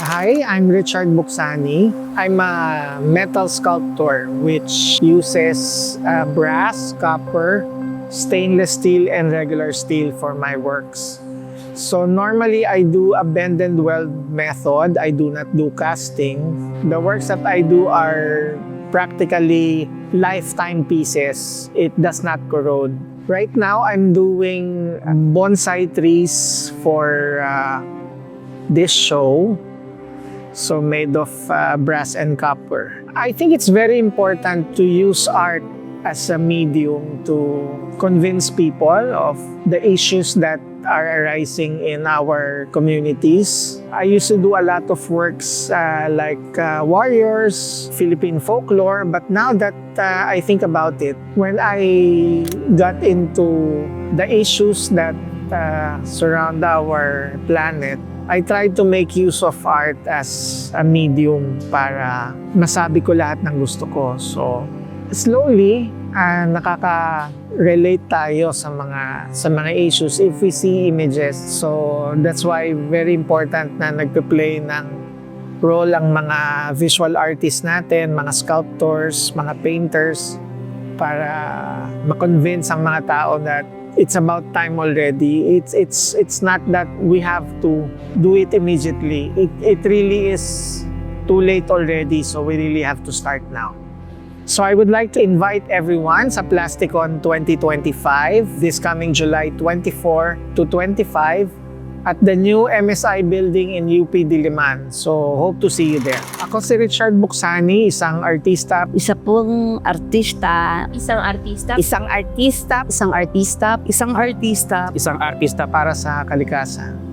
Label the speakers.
Speaker 1: Hi, I'm Richard Buxani. I'm a metal sculptor which uses brass, copper, stainless steel, and regular steel for my works. So normally I do a bend and weld method. I do not do casting. The works that I do are practically lifetime pieces. It does not corrode. Right now I'm doing bonsai trees for this show. So made of brass and copper. I think it's very important to use art as a medium to convince people of the issues that are arising in our communities. I used to do a lot of works like warriors, Philippine folklore, but now that I think about it, when I got into the issues that surround our planet, I tried to make use of art as a medium para masabi ko lahat ng gusto ko. So, slowly, nakaka-relate tayo sa mga issues if we see images. So, that's why very important na nagpe-play ng role ang mga visual artists natin, mga sculptors, mga painters, para ma-convince ang mga tao that it's about time already. It's not that we have to do it immediately. It really is too late already, so we really have to start now. So I would like to invite everyone sa Plasticon 2025 this coming July 24 to 25 at the new MSI building in UP Diliman. So hope to see you there. Ako si Richard Buxani, isang artista.
Speaker 2: Isa pong artista.
Speaker 3: Isang artista.
Speaker 2: Isang artista. Isang artista.
Speaker 3: Isang artista.
Speaker 1: Isang artista para sa kalikasan.